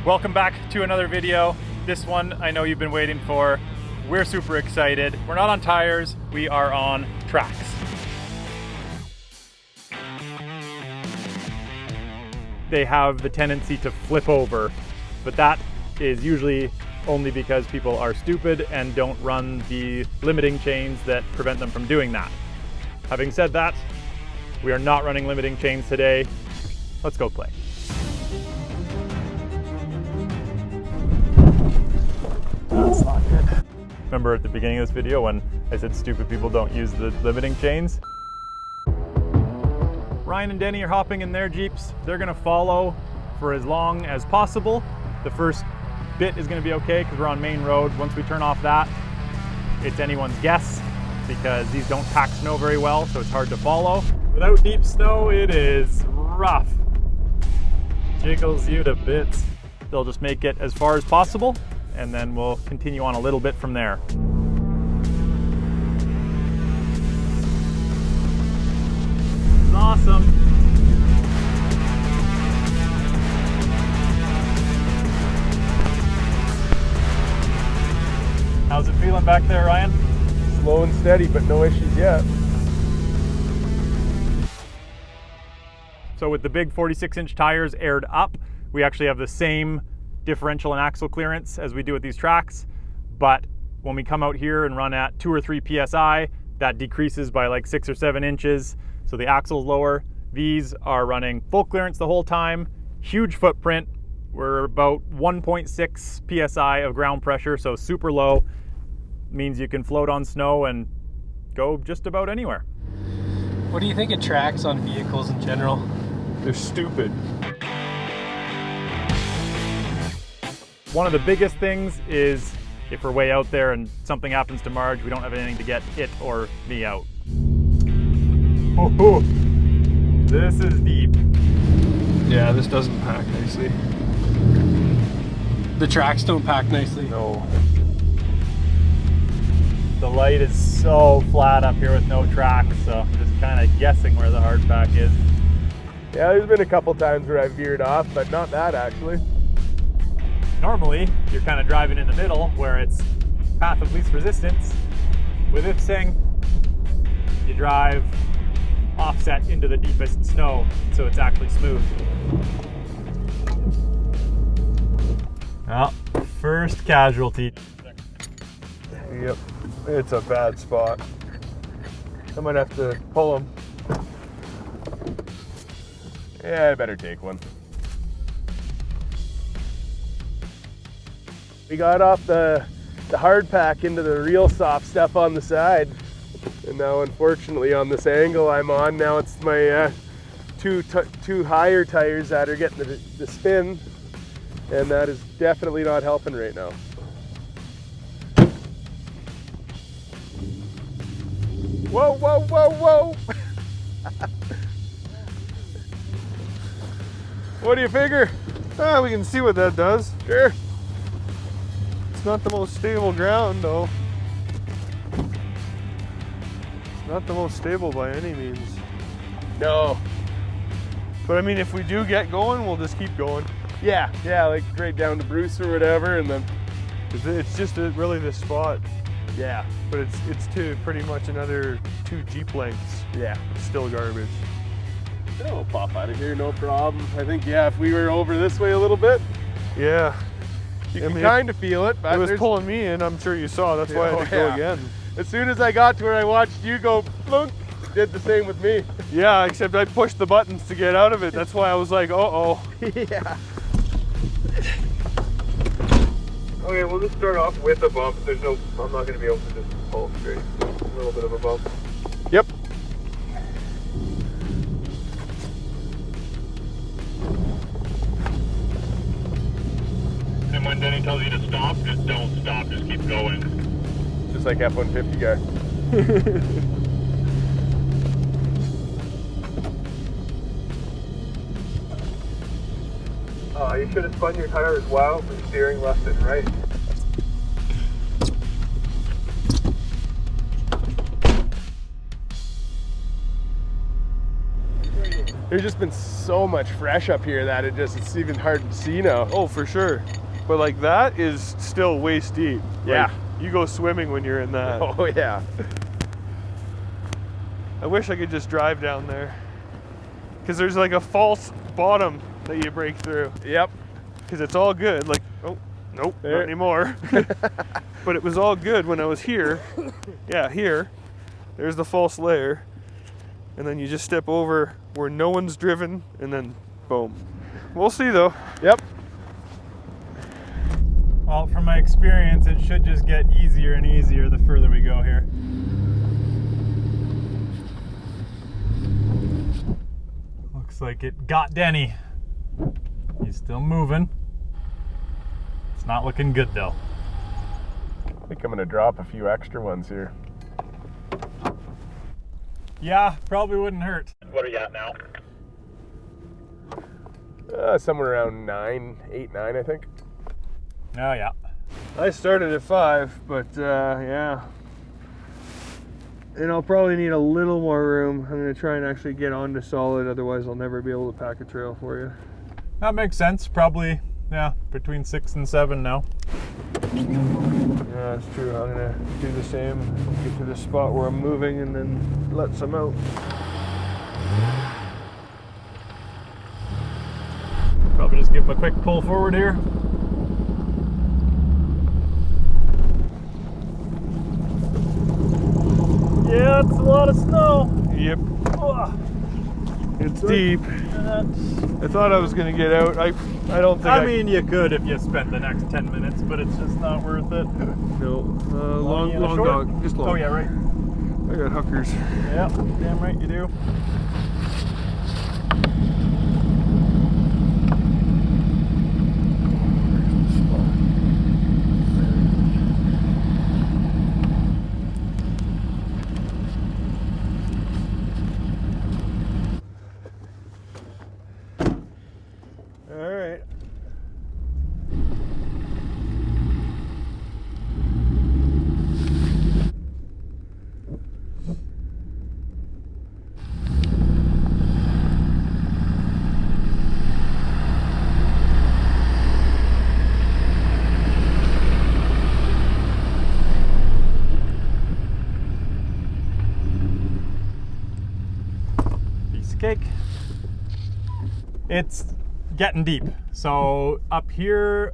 Welcome back to another video. This one I know you've been waiting for. We're super excited. We're not on tires, we are on tracks. They have the tendency to flip over, but that is usually only because people are stupid and don't run the limiting chains that prevent them from doing that. Having said that, we are not running limiting chains today. Let's go play. That's not good. Remember at the beginning of this video when I said stupid people don't use the limiting chains? Ryan and Denny are hopping in their Jeeps. They're gonna follow for as long as possible. The first bit is gonna be okay because we're on main road. Once we turn off that, it's anyone's guess because these don't pack snow very well, so it's hard to follow. Without deep snow, it is rough. Jiggles you to bits. They'll just make it as far as possible, and then we'll continue on a little bit from there. This is awesome. How's it feeling back there, Ryan? Slow and steady, but no issues yet. So with the big 46-inch tires aired up, we actually have the same differential and axle clearance as we do at these tracks, but when we come out here and run at 2 or 3 psi, that decreases by like 6 or 7 inches, so the axle's lower. These are running full clearance the whole time, huge footprint. We're about 1.6 psi of ground pressure, so super low. Means you can float on snow and go just about anywhere. What do you think of tracks on vehicles in general? They're stupid. One of the biggest things is if we're way out there and something happens to Marge, we don't have anything to get it or me out. Oh, this is deep. Yeah, this doesn't pack nicely. The tracks don't pack nicely. No. The light is so flat up here with no tracks, so I'm just kind of guessing where the hard pack is. Yeah, there's been a couple times where I've veered off, but not that actually. Normally, you're kind of driving in the middle where it's path of least resistance. With this thing, you drive offset into the deepest snow, so it's actually smooth. Well, first casualty. Yep, it's a bad spot. I might have to pull him. Yeah, I better take one. We got off the hard pack into the real soft stuff on the side. And now unfortunately on this angle I'm on, now it's my two higher tires that are getting the spin. And that is definitely not helping right now. Whoa, whoa, whoa, whoa! What do you figure? We can see what that does. Sure. It's not the most stable ground though. It's not the most stable by any means. No. But I mean, if we do get going, we'll just keep going. Yeah, like right down to Bruce or whatever, and then. It's just really this spot. Yeah. But it's to pretty much another 2 Jeep lengths. Yeah. It's still garbage. It'll pop out of here, no problem. I think, yeah, if we were over this way a little bit, Yeah. you can kind of feel it. But it was pulling me in, I'm sure you saw. That's why I had to go again. As soon as I got to where I watched you go plunk, it did the same with me. Yeah, except I pushed the buttons to get out of it. That's why I was like, uh-oh. Yeah. Okay, we'll just start off with a bump. I'm not going to be able to just pull straight. A little bit of a bump. Yep. And when Denny tells you to stop, just don't stop, just keep going. Just like F-150 guy. You should have spun your tire as well for steering left and right. There's just been so much fresh up here that it's even hard to see now. Oh, for sure. But like that is still waist deep. Yeah. Like, you go swimming when you're in that. Oh yeah. I wish I could just drive down there. Because there's like a false bottom that you break through. Yep. Because it's all good. Like, oh, nope, There. not anymore. But it was all good when I was here. Yeah, here. There's the false layer. And then you just step over where no one's driven, and then boom. We'll see though. Yep. Well, from my experience, it should just get easier and easier the further we go here. Looks like it got Denny. He's still moving. It's not looking good though. I think I'm gonna drop a few extra ones here. Yeah, probably wouldn't hurt. What are you at now? Somewhere around 8, 9, I think. Oh yeah. I started at 5, but yeah. And I'll probably need a little more room. I'm gonna try and actually get onto solid, otherwise I'll never be able to pack a trail for you. That makes sense. Probably, yeah, between 6 and 7 now. Yeah, that's true. I'm gonna do the same. Get to the spot where I'm moving and then let some out. Probably just give him a quick pull forward here. Yeah, it's a lot of snow. Yep, Ugh. it's deep. I thought I was gonna get out. I don't think I mean, you could if you spent the next 10 minutes, but it's just not worth it. no. Long short? dog, just long. Oh yeah, right. I got hookers. Yeah, damn right you do. All right. Piece of cake. It's getting deep. So up here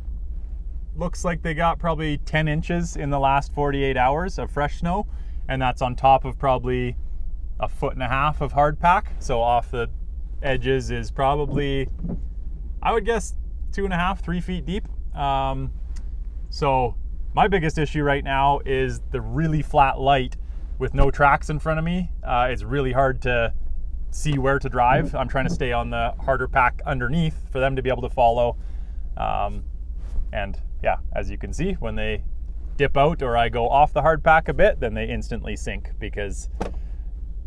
looks like they got probably 10 inches in the last 48 hours of fresh snow, and that's on top of probably 1.5 feet of hard pack. So off the edges is probably, I would guess, 2.5, 3 feet deep. So my biggest issue right now is the really flat light with no tracks in front of me. It's really hard to see where to drive. I'm trying to stay on the harder pack underneath for them to be able to follow. And yeah, as you can see, when they dip out or I go off the hard pack a bit, then they instantly sink because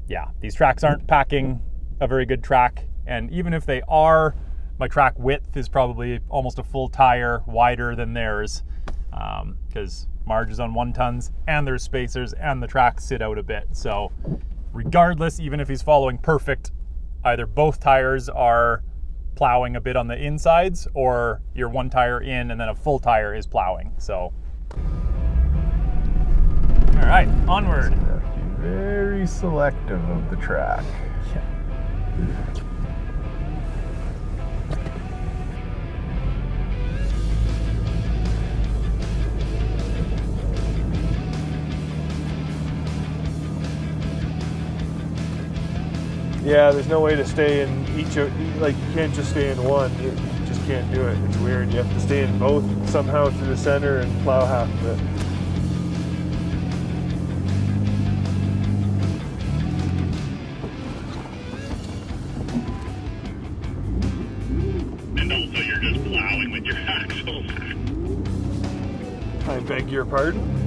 yeah, these tracks aren't packing a very good track. And even if they are, my track width is probably almost a full tire wider than theirs, because Marge is on 1 tons and there's spacers and the tracks sit out a bit. So regardless, even if he's following perfect, either both tires are plowing a bit on the insides or you're 1 tire in and then a full tire is plowing. So, all right, onward. Very selective of the track. Yeah, there's no way to stay in each of, like you can't just stay in one. You just can't do it. It's weird. You have to stay in both somehow through the center and plow half of it. And also you're just plowing with your axles. I beg your pardon?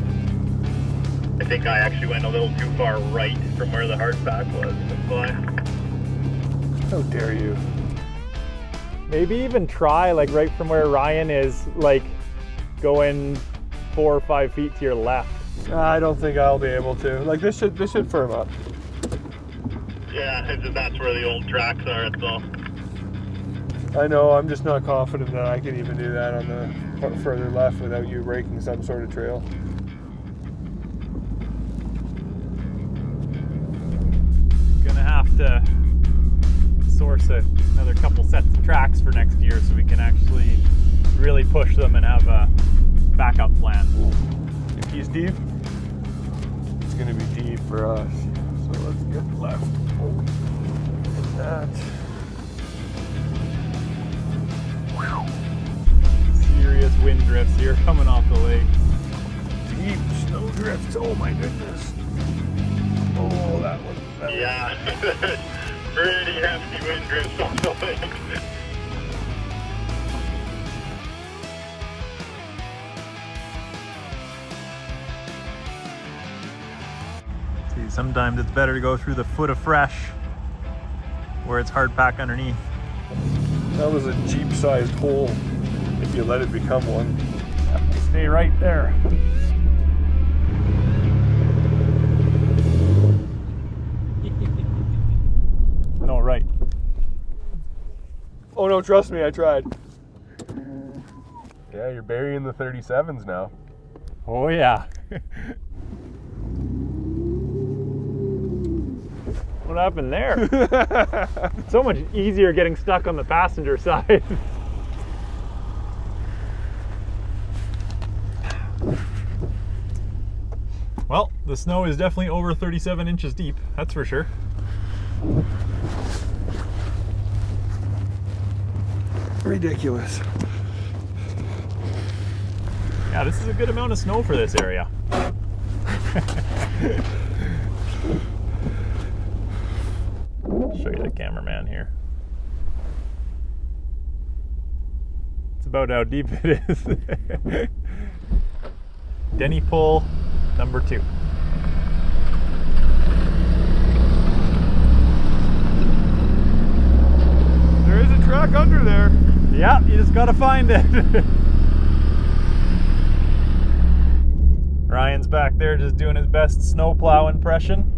I think I actually went a little too far right from where the hard pack was. That's why. How dare you? Maybe even try like right from where Ryan is, like going 4 or 5 feet to your left. I don't think I'll be able to. Like this should firm up. Yeah, that's where the old tracks are, that's all. I know, I'm just not confident that I can even do that on the further left without you breaking some sort of trail. Gonna have to source another couple sets of tracks for next year so we can actually really push them and have a backup plan. If he's deep, it's gonna be deep for us. So let's get left. Like that. Serious wind drifts here coming off the lake. Deep snow drifts, oh my goodness. Oh, that one. Yeah, pretty hefty wind drifts on the lake. See, sometimes it's better to go through the foot of fresh where it's hard pack underneath. That was a Jeep-sized hole if you let it become one. Have to stay right there. No, right. Oh no, trust me, I tried. Yeah, you're burying the 37s now. Oh yeah. What happened there? So much easier getting stuck on the passenger side. Well, the snow is definitely over 37 inches deep, that's for sure. Ridiculous. Yeah, this is a good amount of snow for this area. Show you the cameraman here. It's about how deep it is. Denny pull number 2. There is a track under there. Yeah, you just gotta find it. Ryan's back there just doing his best snowplow impression.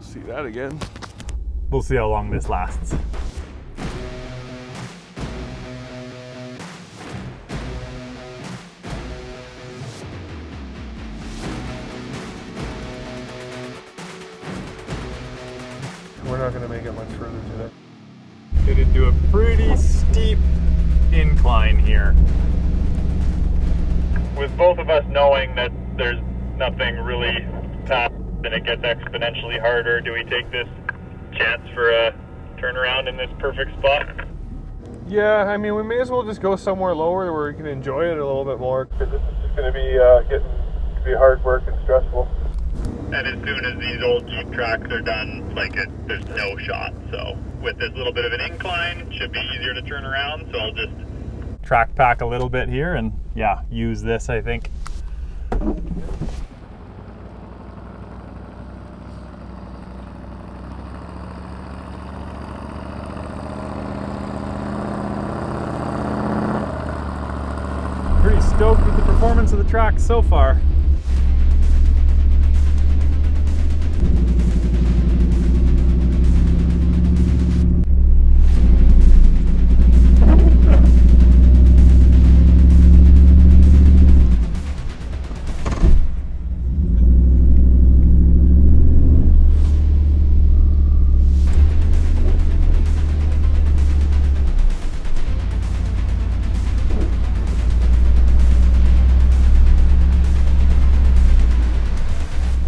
See that again. We'll see how long this lasts. We're not going to make it much further today. Get into a pretty steep incline here. With both of us knowing that there's nothing really past and it gets exponentially harder, do we take this chance for a turnaround in this perfect spot? Yeah, I mean, we may as well just go somewhere lower where we can enjoy it a little bit more. Because this is just going to be getting to be hard work and stressful. And as soon as these old Jeep tracks are done, like there's no shot. So with this little bit of an incline, it should be easier to turn around. So I'll just Track pack a little bit here and yeah, use this, I think. Pretty stoked with the performance of the track so far.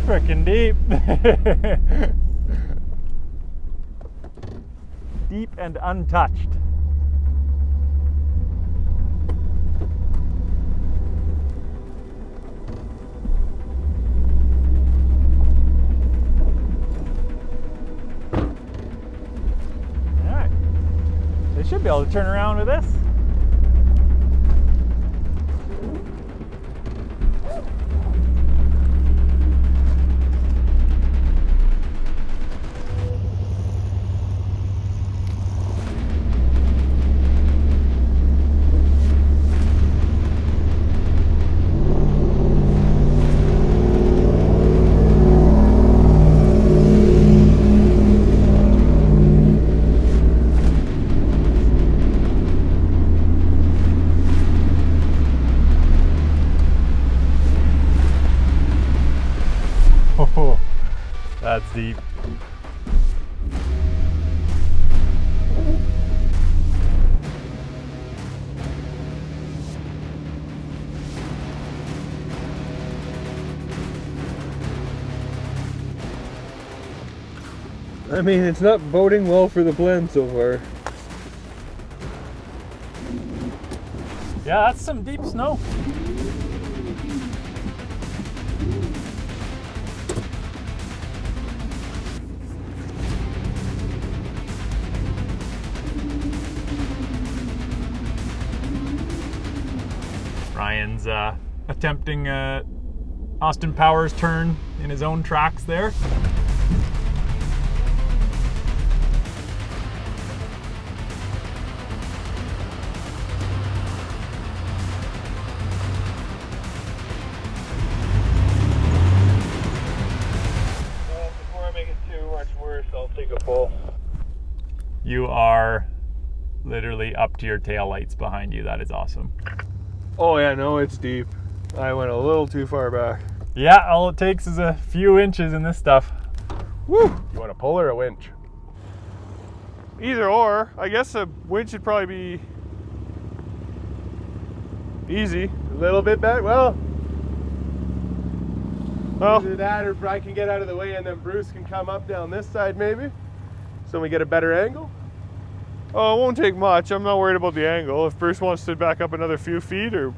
Frickin' deep. Deep and untouched. All right. They should be able to turn around with this. Oh, that's deep. I mean, it's not boding well for the blend so far. Yeah, that's some deep snow. Ryan's attempting Austin Powers turn in his own tracks there. Before I make it too much worse, I'll take a pull. You are literally up to your taillights behind you. That is awesome. Oh yeah, no, it's deep. I went a little too far back. Yeah, all it takes is a few inches in this stuff. Woo! You want a pull or a winch? Either or. I guess a winch should probably be easy. A little bit back? Well, Well, either that or I can get out of the way and then Bruce can come up down this side maybe. So we get a better angle. oh, it won't take much. I'm not worried about the angle. If Bruce wants to back up another few feet, or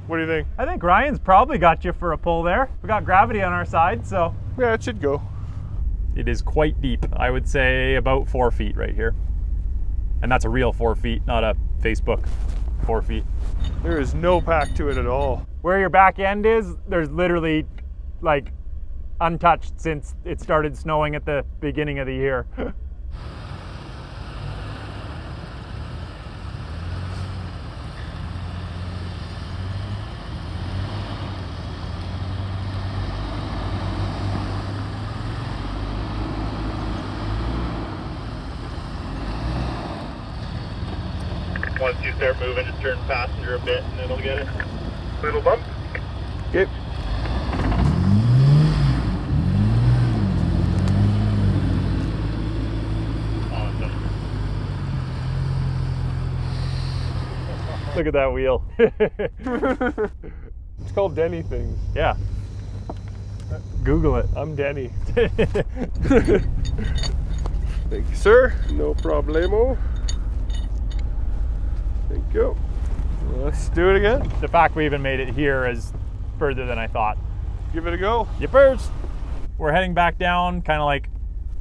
what do you think? I think Ryan's probably got you for a pull there. We got gravity on our side, so. Yeah, it should go. It is quite deep. I would say about 4 feet right here. And that's a real 4 feet, not a Facebook 4 feet. There is no pack to it at all. Where your back end is, there's literally like untouched since it started snowing at the beginning of the year. Once you start moving, just turn passenger a bit and it'll get it. Little bump. Okay. Awesome. Look at that wheel. It's called Denny things. Yeah. Google it. I'm Denny. Thank you, sir. No problemo. Thank you. Let's do it again. The fact we even made it here is further than I thought. Give it a go. Yippers! We're heading back down, kind of like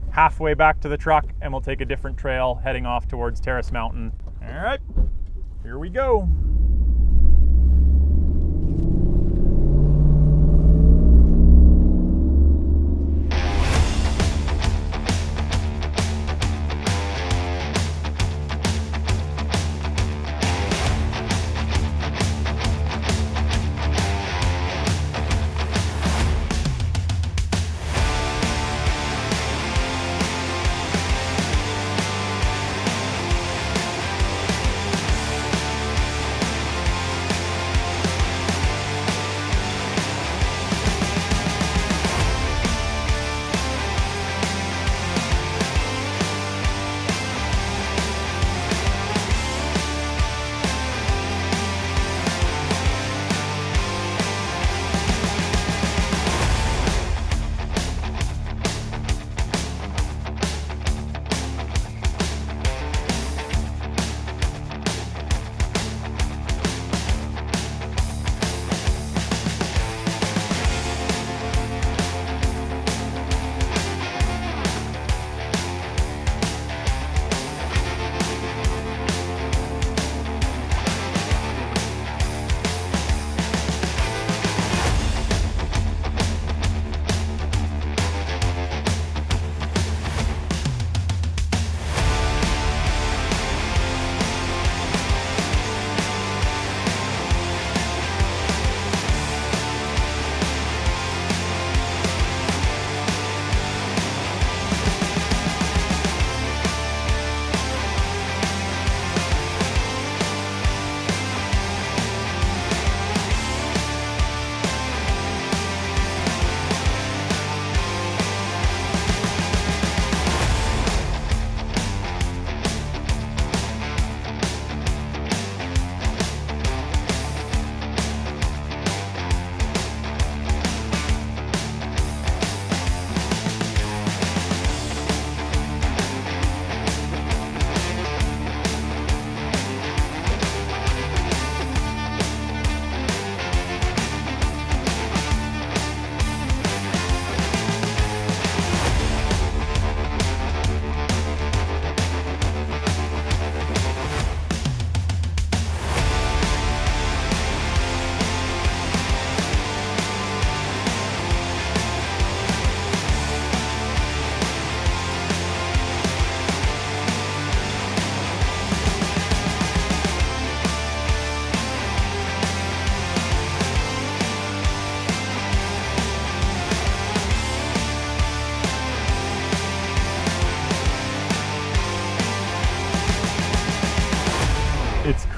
halfway back to the truck, and we'll take a different trail heading off towards Terrace Mountain. All right, here we go.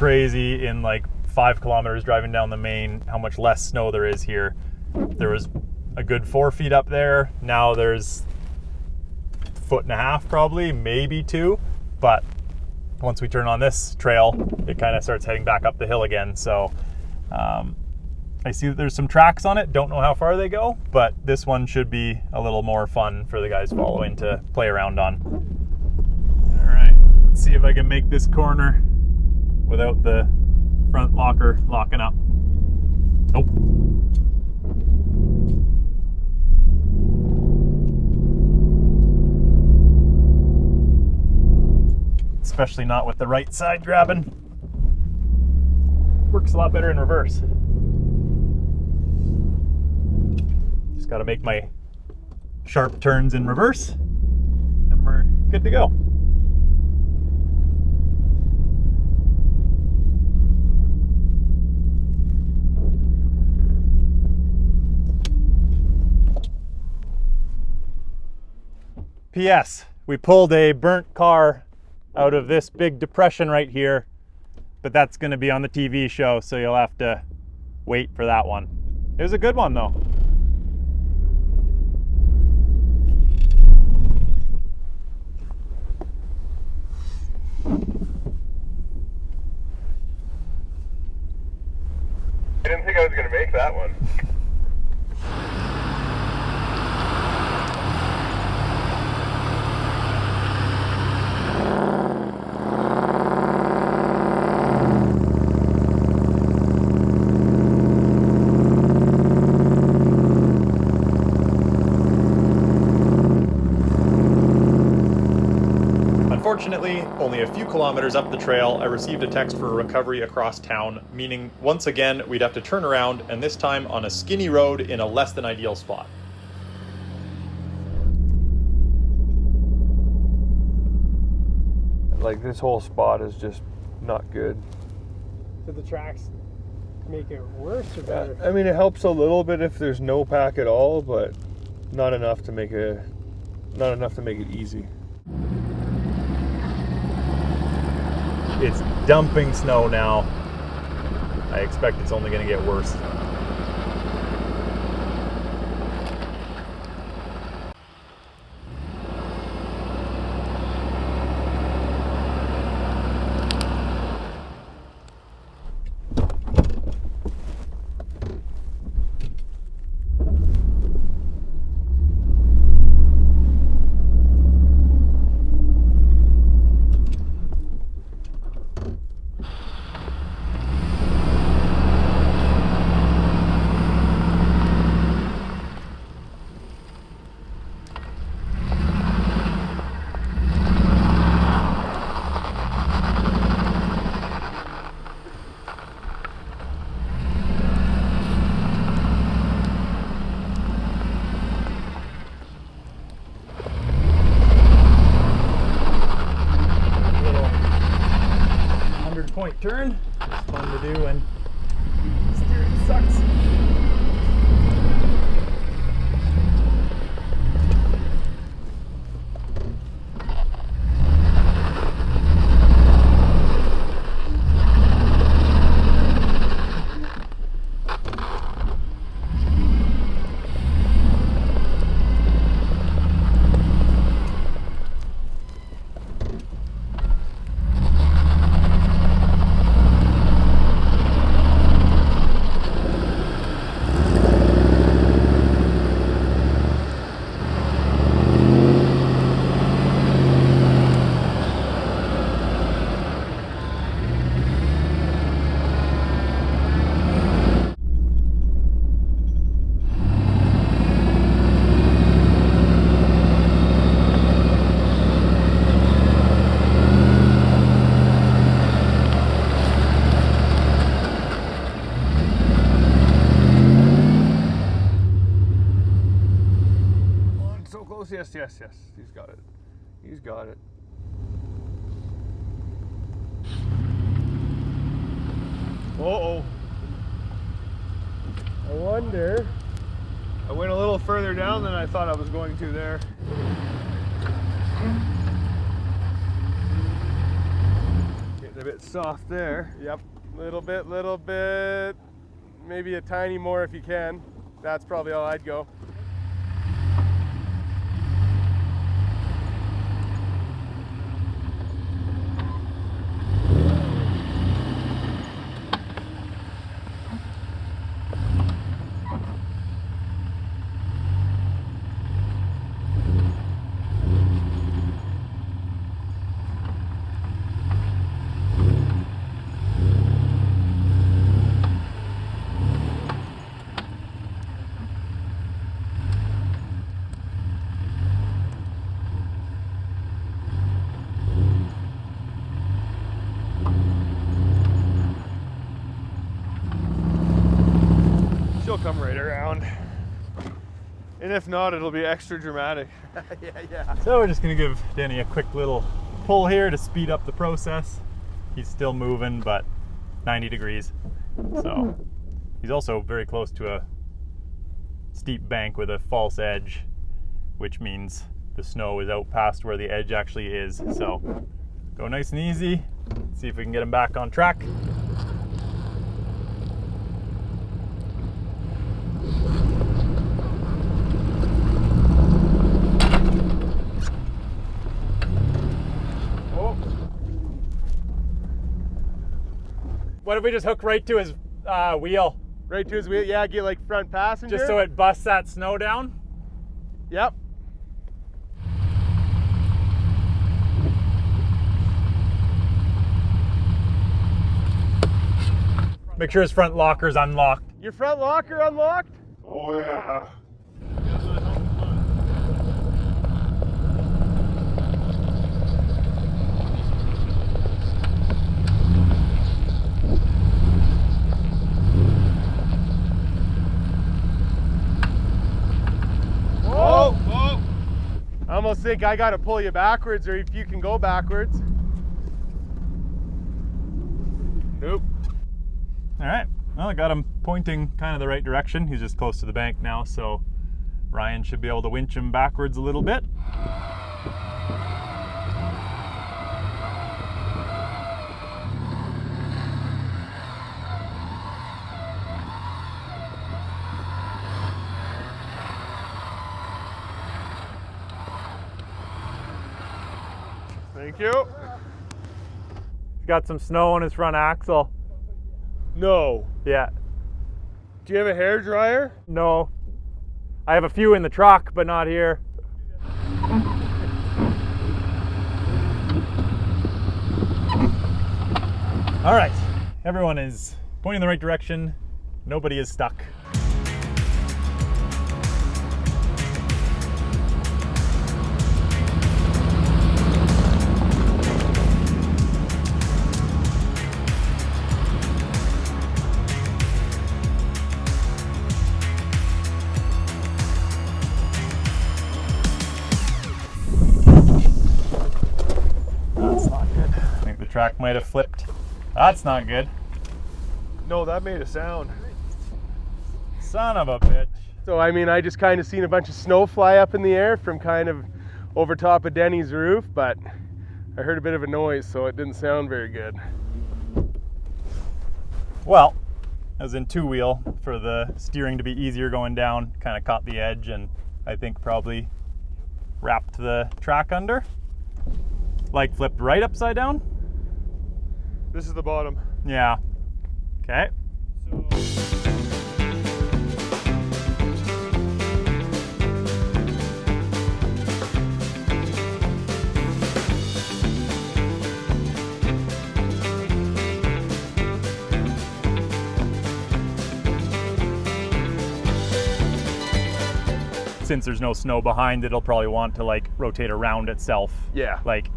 crazy in like 5 kilometers driving down the main how much less snow there is here. There was a good 4 feet up there. Now there's 1.5 feet probably, maybe 2. But once we turn on this trail, it kind of starts heading back up the hill again. So I see that there's some tracks on it. Don't know how far they go, but this one should be a little more fun for the guys following to play around on. All right, let's see if I can make this corner without the front locker locking up. Nope. Especially not with the right side grabbing. Works a lot better in reverse. Just got to make my sharp turns in reverse and we're good to go. P.S. We pulled a burnt car out of this big depression right here, but that's going to be on the TV show, so you'll have to wait for that one. It was a good one though. I didn't think I was going to make that one. Unfortunately, only a few kilometers up the trail, I received a text for a recovery across town, meaning once again we'd have to turn around, and this time on a skinny road in a less than ideal spot. Like, this whole spot is just not good. Did the tracks make it worse or better? I mean, it helps a little bit if there's no pack at all, but not enough to make it easy. It's dumping snow now. I expect it's only going to get worse. Point turn. It's fun to do when steering sucks. Yes. He's got it. He's got it. Uh-oh. I wonder. I went a little further down than I thought I was going to there. Getting a bit soft there. Yep, little bit, maybe a tiny more if you can. That's probably all I'd go. She'll come right around. And if not, it'll be extra dramatic. yeah. So we're just gonna give Denny a quick little pull here to speed up the process. He's still moving, but 90 degrees. So he's also very close to a steep bank with a false edge, which means the snow is out past where the edge actually is. So go nice and easy, see if we can get him back on track. What if we just hook right to his wheel? Right to his wheel, yeah, get like front passenger. Just so it busts that snow down? Yep. Make sure his front locker's unlocked. Your front locker unlocked? Oh yeah. Whoa! Whoa! I almost think I gotta pull you backwards, or if you can go backwards. Nope. All right, well, I got him pointing kind of the right direction. He's just close to the bank now, so Ryan should be able to winch him backwards a little bit. Thank you. He's got some snow on his front axle. No. Yeah, Do you have a hair dryer? no. I have a few in the truck, but not here. All right, everyone is pointing in the right direction. Nobody is stuck. That's not good. I think the track might have flipped. That's not good. No, that made a sound. Son of a bitch. So I mean, I just kind of seen a bunch of snow fly up in the air from kind of over top of Denny's roof, but I heard a bit of a noise, so it didn't sound very good. Well, I was in two-wheel for the steering to be easier going down, kind of caught the edge, and I think probably wrapped the track under. Like flipped right upside down? This is the bottom. Yeah. Okay. Since there's no snow behind, it'll probably want to like rotate around itself. Yeah. Like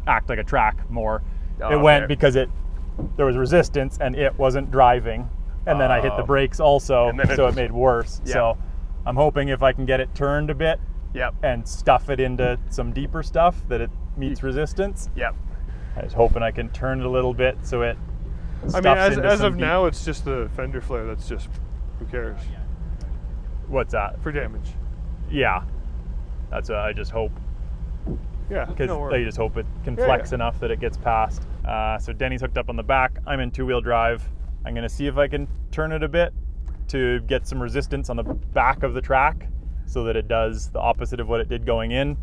act like a track more. Oh, It went okay. because there was resistance and it wasn't driving. And then I hit the brakes also, And then so it it made worse. Yeah. So I'm hoping if I can get it turned a bit Yep. and stuff it into some deeper stuff that it meets resistance. Yep. I was hoping I can turn it a little bit so it I mean, stuffs into as some of deep- now, it's just the fender flare. That's just, who cares? What's that? For damage. Yeah. That's what I just hope. Yeah, because no worries. you just hope it can Yeah, flex yeah. enough that it gets past. So Denny's hooked up on the back. I'm in 2-wheel drive. I'm going to see if I can turn it a bit to get some resistance on the back of the track so that it does the opposite of what it did going in,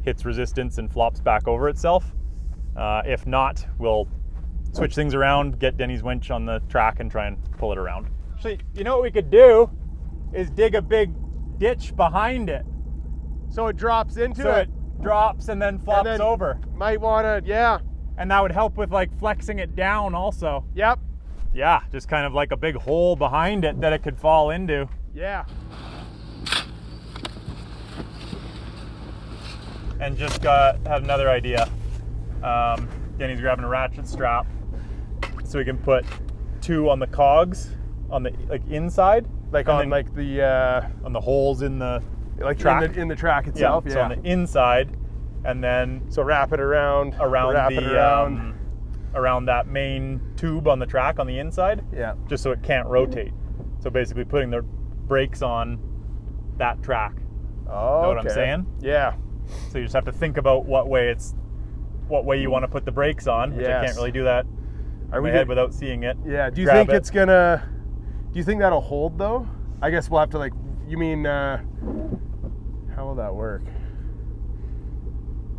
hits resistance and flops back over itself. If not, we'll switch things around, get Denny's winch on the track and try and pull it around. Actually, you know what we could do is dig a big ditch behind it. So it drops into So it. it drops and then flops then- over. Might wanna, yeah. And that would help with like flexing it down also. Yep. Yeah, just kind of like a big hole behind it that it could fall into. Yeah. And just had another idea. Denny's grabbing a ratchet strap so we can put 2 on the cogs on the like inside, Like and on then like the on the holes in the like track. in the track itself. Yeah. So on the inside, and then So wrap it around. around wrap the it around. around that main tube on the track on the inside, Yeah. just so it can't rotate. So basically putting the brakes on that track. Oh, Know what I'm saying? Yeah. So you just have to think about what way you want to put the brakes on, which I Yes. can't really do that Are in we my head good? without seeing it. Yeah. Do you Grab think it. it's gonna? Do you think that'll hold though? I guess we'll have to like. You mean? How will that work?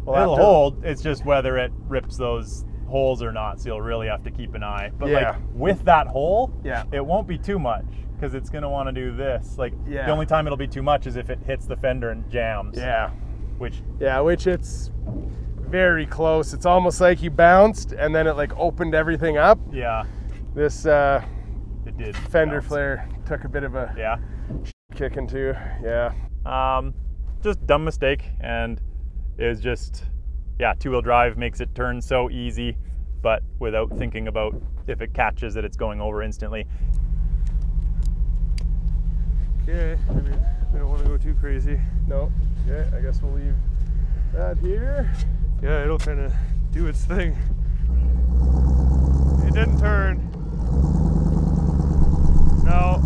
We'll It'll have to- hold. It's just whether it rips those holes or not. So you'll really have to keep an eye. But Yeah. like with that hole, Yeah. it won't be too much because it's gonna want to do this. Like Yeah. the only time it'll be too much is if it hits the fender and jams. Yeah. Which Yeah. Which it's very close. It's almost like you bounced and then it like opened everything up. yeah, This it did. fender bounce. flare took a bit of a Yeah. kicking too. Yeah. Just dumb mistake, and it was just, yeah, 2-wheel drive makes it turn so easy, but without thinking about if it catches that it's going over instantly. Okay, I mean, we don't want to go too crazy. No. Okay. I guess we'll leave that here. Yeah, it'll kind of do its thing. It didn't turn. No,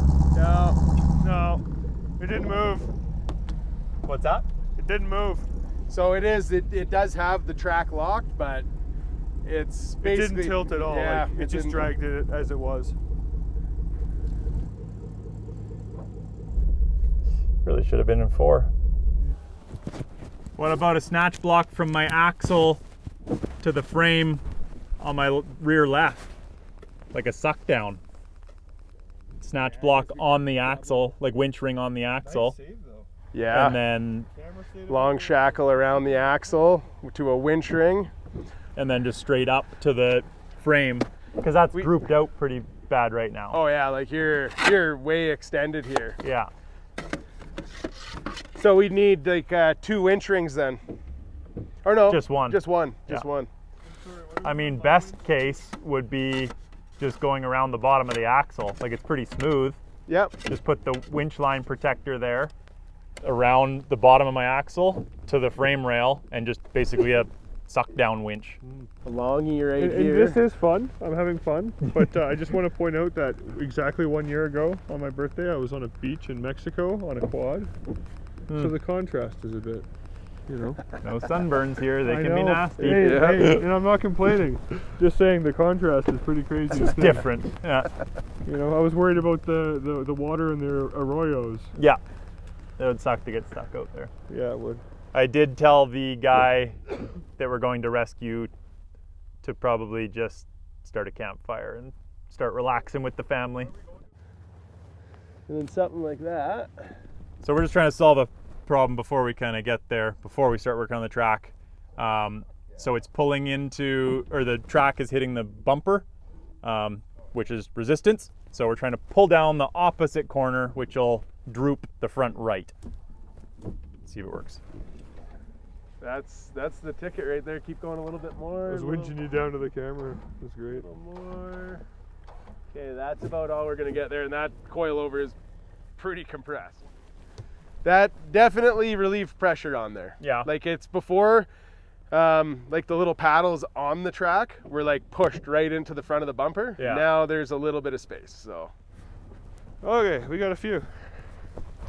no, it didn't move. What's that? It didn't move. So it is. It does have the track locked, but it's It basically didn't tilt at all. Yeah. Like, it just didn't- dragged it as it was. Really should have been in 4. What about a snatch block from my axle to the frame on my rear left? Like a suck down. Snatch block on the axle, like winch ring on the axle. Yeah. And then Long shackle around the axle to a winch ring. just straight up to the frame. Because that's drooped out pretty bad right now. Oh yeah, like you're way extended here. Yeah. So we'd need like 2 winch rings then. Or no? Just one. Just one. Just Yeah. one. I mean, best case would be just going around the bottom of the axle. Like it's pretty smooth. Yep. Just put the winch line protector there around the bottom of my axle to the frame rail and just basically a suck down winch. A longy right And here. this is fun. I'm having fun. But I just want to point out that exactly 1 year ago on my birthday, I was on a beach in Mexico on a quad. So the contrast is a bit, you know. No sunburns here, they I can be know. nasty. Hey, Yeah. hey, and I'm not complaining. Just saying the contrast is pretty crazy. It's different. Yeah. You know, I was worried about the water in their arroyos. Yeah. It would suck to get stuck out there. Yeah, it would. I did tell the guy that we're going to rescue to probably just start a campfire and start relaxing with the family. And then something like that. So we're just trying to solve a problem before we kind of get there, before we start working on the track. So it's pulling into, or the track is hitting the bumper, which is resistance. So we're trying to pull down the opposite corner, which will droop the front right. See if it works. That's the ticket right there. Keep going a little bit more. I was a little winching you down to the camera. That's great. more. Okay, that's about all we're gonna get there, and that coilover is pretty compressed. That definitely relieved pressure on there. Yeah. Like it's before, like the little paddles on the track were like pushed right into the front of the bumper. Yeah. Now there's a little bit of space. So Okay, we got a few.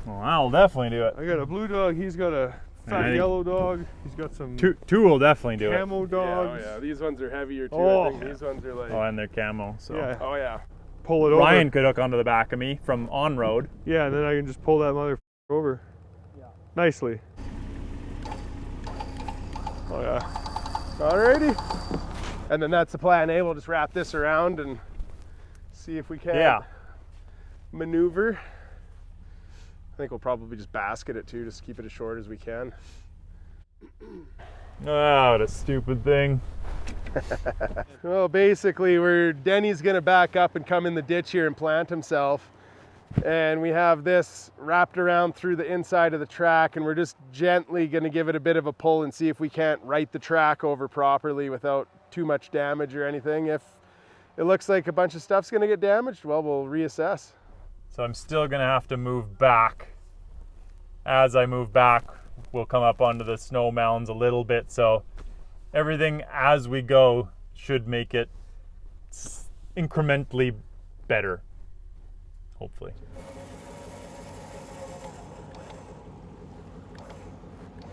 Well, that'll definitely do it. I got a blue dog. He's got a Fat think yellow dog. He's got some Two will definitely do it. camo Yeah, dogs. oh yeah, these ones are heavier too. Oh. I think these ones are like. Oh, and they're camo. So Yeah. Oh yeah. Pull it over. Ryan could hook onto the back of me from on road. Yeah, and then I can just pull that mother over. Yeah. Nicely. Oh yeah. Alrighty. And then that's the plan A. We'll just wrap this around and see if we can maneuver. I think we'll probably just basket it too, just keep it as short as we can. Oh, what a stupid thing. Well, basically, Denny's gonna back up and come in the ditch here and plant himself. And we have this wrapped around through the inside of the track, and we're just gently gonna give it a bit of a pull and see if we can't right the track over properly without too much damage or anything. If it looks like a bunch of stuff's gonna get damaged, well, we'll reassess. So I'm still gonna have to move back. As I move back, we'll come up onto the snow mounds a little bit. So everything as we go should make it incrementally better, hopefully.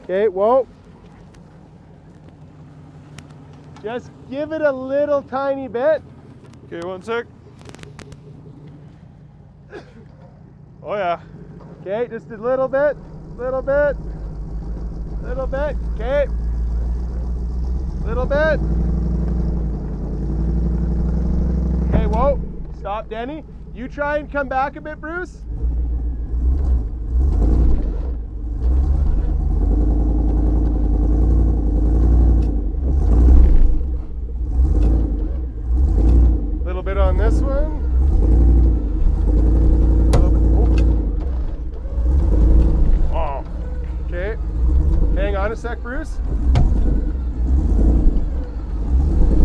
Okay, whoa. Just give it a little tiny bit. Okay, 1 sec. Oh yeah. Okay, just a little bit, little bit, little bit. Okay, little bit. Okay, whoa, stop, Denny. You try and come back a bit, Bruce. Little bit on this one. Okay, hang on a sec, Bruce.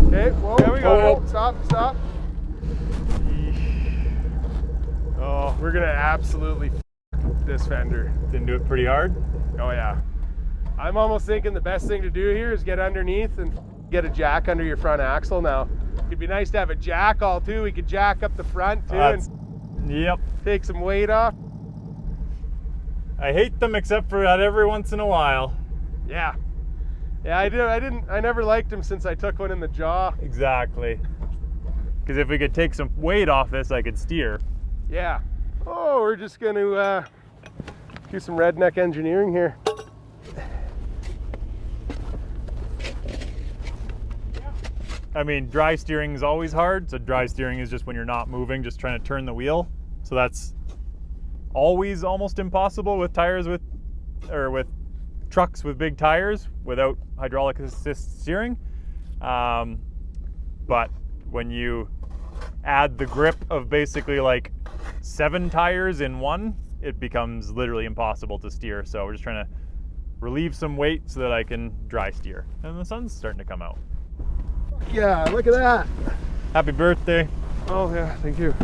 Okay, whoa, There we go. whoa, stop, stop. Oh, we're gonna absolutely this fender. Didn't do it pretty hard. Oh yeah. I'm almost thinking the best thing to do here is get underneath and get a jack under your front axle now. It'd be nice to have a jack all too. We could jack up the front too and Yep. take some weight off. I hate them except for that every once in a while. Yeah. Yeah, I never liked them since I took one in the jaw. Exactly. Because if we could take some weight off this, I could steer. Yeah. Oh, we're just gonna do some redneck engineering here. I mean, dry steering is always hard. So dry steering is just when you're not moving, just trying to turn the wheel. So that's always almost impossible with tires with trucks with big tires without hydraulic assist steering. But when you add the grip of basically like 7 tires in one, it becomes literally impossible to steer. So we're just trying to relieve some weight so that I can dry steer. And the sun's starting to come out. Yeah, look at that. Happy birthday. Oh yeah, thank you.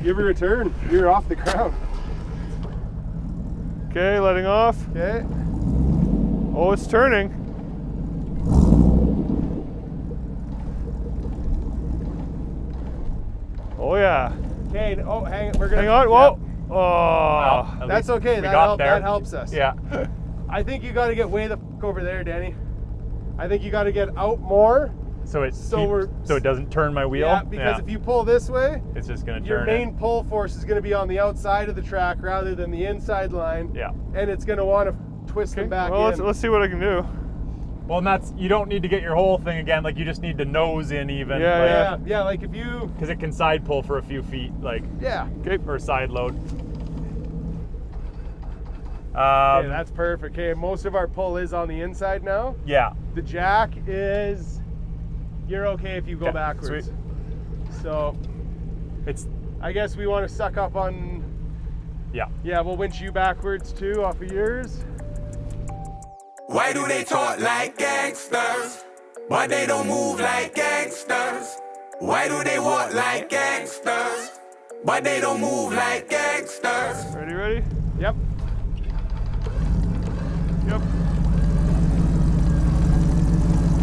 Give her a turn. You're off the ground. Okay, letting off. Okay. Oh, it's turning. Oh yeah. Okay. Oh, hang it. We're gonna Hang on. Whoa. Oh. Well, at That's least okay. we That, got there. that helps us. Yeah. I think you got to get way the f over there, Denny. I think you got to get out more. So it So so it doesn't turn my wheel. Yeah, because if you pull this way, it's just gonna your turn main it. pull force is going to be on the outside of the track rather than the inside line. Yeah. And it's going to want to twist them back Well, in. let's see what I can do. Well, and that's, you don't need to get your whole thing again. Like, you just need to nose in even. Yeah, yeah, like if you. Because it can side pull for a few feet, like, Yeah. or side load. Okay, that's perfect. Okay, most of our pull is on the inside now. Yeah. The jack is. You're okay if you go Okay, backwards. sweet. So It's, I guess we want to suck up on. yeah. Yeah, we'll winch you backwards too off of yours. Why do they talk like gangsters, but they don't move like gangsters? Why do they walk like gangsters, but they don't move like gangsters? Ready? Yep. Yep.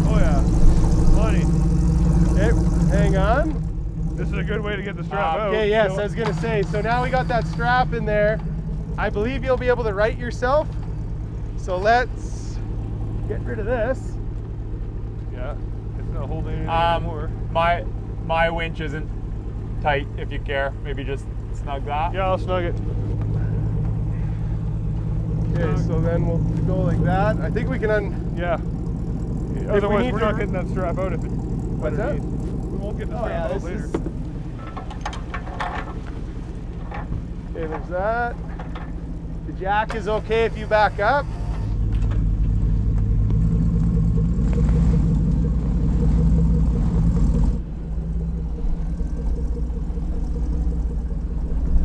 Oh yeah. Money. Okay, hang on. This is a good way to get the strap out. Okay, yes, So- I was gonna say, so now we got that strap in there. I believe you'll be able to right yourself. so let's get rid of this. Yeah, it's not holding anything anymore. My winch isn't tight, if you care. Maybe just snug that. Yeah, I'll snug it. Okay, so then we'll go like that. I think we can Yeah. Otherwise, need we're to- not getting that strap out if it. What's that? We won't get the strap out later. Okay, there's that. The jack is okay if you back up.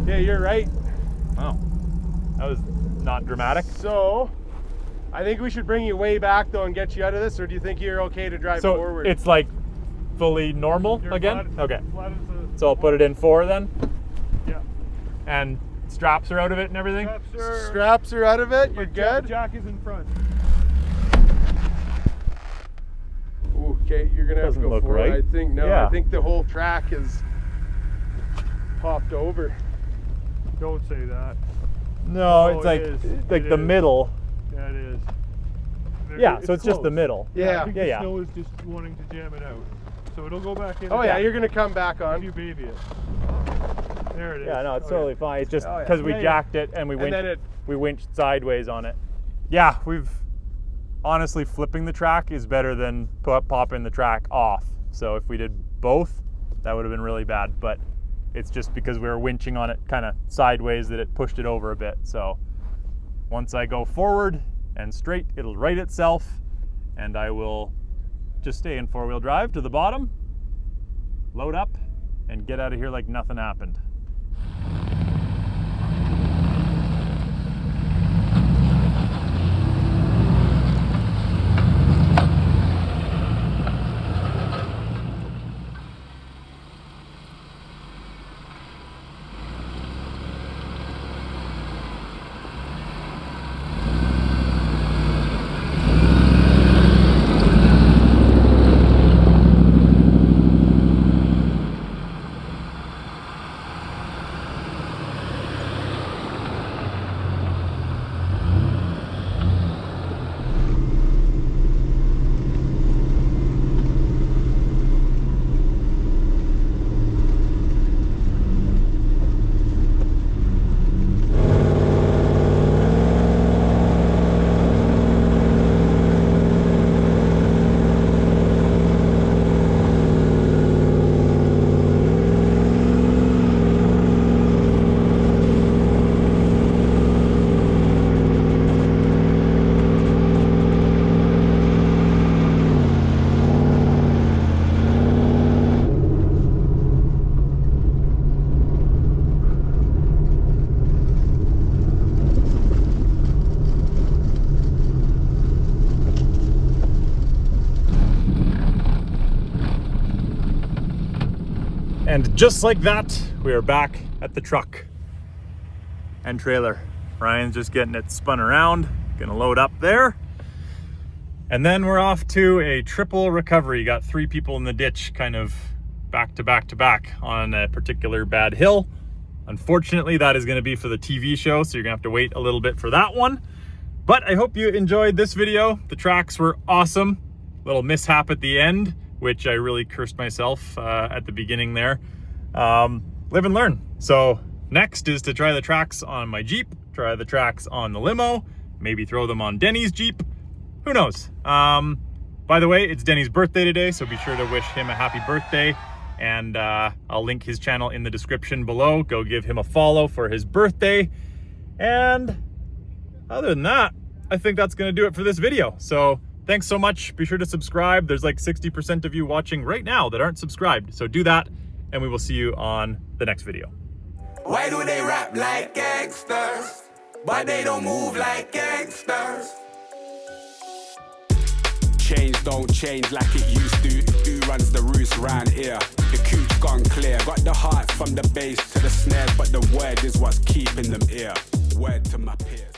Okay, you're right. Oh, that was not dramatic. So, I think we should bring you way back though and get you out of this, or do you think you're okay to drive So forward? it's like fully normal You're again? flat- Okay. flat as a- So I'll put it in 4 then? Yeah. And straps are out of it and everything? Straps are out of it, you're good? Jack is in front. Ooh, okay, you're gonna have to Doesn't go look forward. right. I think, no, Yeah. I think the whole track is popped over. Don't say that. No, Oh, it's it like is. like It the is. middle. Yeah, it is. Yeah, so it's just the close. middle. Yeah. I think Yeah, the yeah. snow is just wanting to jam it out. So it'll go back in. Oh yeah, again. you're gonna come back on. You baby it. There it is. Yeah, no, it's Oh, totally fine. It's just Oh, yeah. because we Yeah, yeah. jacked it and we And then winched sideways on it. Yeah, we've honestly flipping the track is better than popping the track off. So if we did both, that would have been really bad. But it's just because we were winching on it kind of sideways that it pushed it over a bit. So once I go forward and straight, it'll right itself, and I will just stay in 4-wheel drive to the bottom, load up, and get out of here like nothing happened. And just like that, we are back at the truck and trailer. Ryan's just getting it spun around, gonna load up there. And then we're off to a triple recovery. Got 3 people in the ditch, kind of back to back to back on a particular bad hill. Unfortunately, that is gonna be for the TV show, so you're gonna have to wait a little bit for that one. But I hope you enjoyed this video. The tracks were awesome. Little mishap at the end, which I really cursed myself at the beginning there. Live and learn. So next is to try the tracks on my Jeep, try the tracks on the limo, maybe throw them on Denny's Jeep. Who knows? By the way, it's Denny's birthday today, so be sure to wish him a happy birthday. And I'll link his channel in the description below. Go give him a follow for his birthday. And other than that, I think that's gonna do it for this video. So thanks so much. Be sure to subscribe. There's like 60% of you watching right now that aren't subscribed. So do that, and we will see you on the next video. Why do they rap like gangsters, but they don't move like gangsters? Change don't change like it used to. Who runs the roost round here? The coop's gone clear. Got the heart from the bass to the snare, but the word is what's keeping them here. Word to my peers.